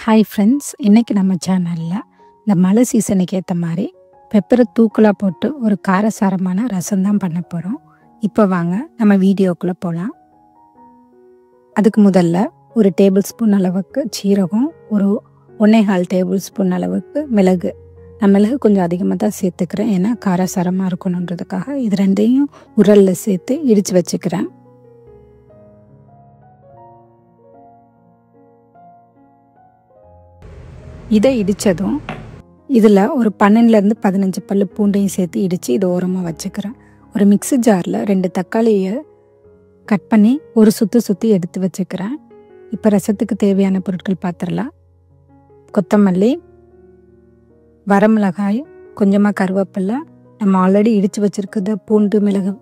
Hi friends, இன்றைக்கி நம்ம சேனலில் இந்த மழை சீசனுக்கு ஏற்ற மாதிரி பெப்பரை தூக்கலாக போட்டு ஒரு காரசாரமான ரசம் தான் பண்ண போகிறோம். இப்போ வாங்க நம்ம வீடியோக்குள்ளே போகலாம். அதுக்கு முதல்ல ஒரு டேபிள் ஸ்பூன் அளவுக்கு சீரகம், ஒரு 1.25 டேபிள் ஸ்பூன் அளவுக்கு மிளகு. நான் மிளகு கொஞ்சம் அதிகமாக தான் சேர்த்துக்கிறேன், ஏன்னா காரசாரமாக இருக்கணுன்றதுக்காக. இது ரெண்டையும் உரலில் சேர்த்து இடித்து வச்சுக்கிறேன். இதை இடித்ததும் இதில் ஒரு 12லேருந்து 15 பல் பூண்டையும் சேர்த்து இடித்து இதை ஓரமாக வச்சுக்கிறேன். ஒரு மிக்ஸி ஜாரில் 2 தக்காளியை கட் பண்ணி ஒரு சுற்றி எடுத்து வச்சுக்கிறேன். இப்போ ரசத்துக்கு தேவையான பொருட்கள் பார்த்துடலாம். கொத்தமல்லி, வரமிளகாய், கொஞ்சமாக கருவேப்பிலை, நம்ம ஆல்ரெடி இடித்து வச்சுருக்குது பூண்டு, மிளகு,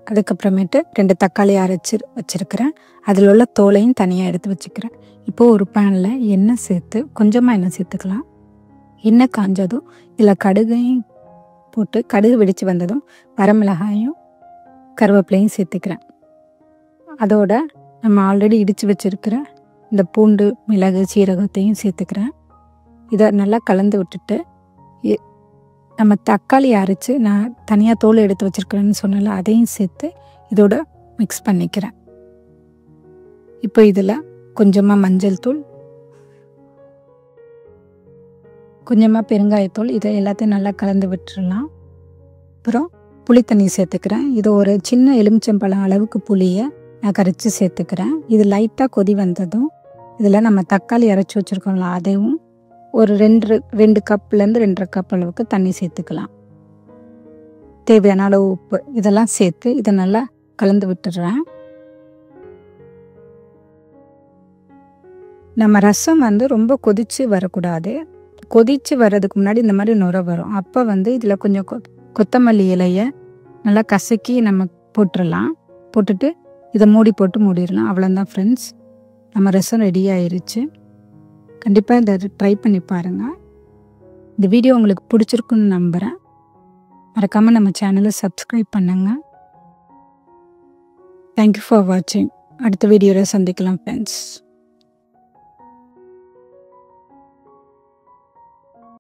அதுக்கப்புறமேட்டு 2 தக்காளி அரைச்சி வச்சுருக்கிறேன். அதில் உள்ள தோலையும் தனியாக எடுத்து வச்சுக்கிறேன். இப்போது ஒரு பேனில் எண்ணெய் சேர்த்து கொஞ்சமாக எண்ணெய் சேர்த்துக்கலாம். எண்ணெய் காஞ்சதும் இதில் கடுகையும் போட்டு கடுகு வெடித்து வந்ததும் வரமிளகாயும் கருவேப்பிலையும் சேர்த்துக்கிறேன். அதோட நம்ம ஆல்ரெடி இடித்து வச்சுருக்கிற இந்த பூண்டு, மிளகு, சீரகத்தையும் சேர்த்துக்கிறேன். இதை நல்லா கலந்து விட்டுட்டு நம்ம தக்காளி அரைச்சி நான் தனியாக தோல் எடுத்து வச்சுருக்கிறேன்னு சொன்னால அதையும் சேர்த்து இதோட மிக்ஸ் பண்ணிக்கிறேன். இப்போ இதில் கொஞ்சமாக மஞ்சள் தூள், கொஞ்சமாக பெருங்காயத்தூள், இதை எல்லாத்தையும் நல்லா கலந்து விட்டுடலாம். அப்புறம் புளி தண்ணி சேர்த்துக்கிறேன். இது ஒரு சின்ன எலுமிச்சம்பழம் அளவுக்கு புளியை நான் கரைச்சி சேர்த்துக்கிறேன். இது லைட்டாக கொதி வந்ததும் இதில் நம்ம தக்காளி அரைச்சி வச்சுருக்கோம்ல, அதையும் ஒரு 2 கப்லேருந்து 2.5 கப் அளவுக்கு தண்ணி சேர்த்துக்கலாம். தேவையான அளவு உப்பு, இதெல்லாம் சேர்த்து இதை நல்லா கலந்து விட்டுடுறேன். நம்ம ரசம் ரொம்ப கொதித்து வரக்கூடாது. கொதித்து வர்றதுக்கு முன்னாடி இந்த மாதிரி நுரை வரும். அப்போ இதில் கொஞ்சம் கொத்தமல்லி இலையை நல்லா கசக்கி நம்ம போட்டுடலாம். போட்டுட்டு இதை மூடி போட்டு மூடிடலாம். அவ்வளோதான் ஃப்ரெண்ட்ஸ், நம்ம ரசம் ரெடி ஆயிடுச்சு. கண்டிப்பாக இதை ட்ரை பண்ணி பாருங்கள். இந்த வீடியோ உங்களுக்கு பிடிச்சிருக்குன்னு நம்புகிறேன். மறக்காமல் நம்ம சேனலை சப்ஸ்கிரைப் பண்ணுங்கள். தேங்க்யூ ஃபார் வாட்சிங். அடுத்த வீடியோவில் சந்திக்கலாம் ஃப்ரெண்ட்ஸ்.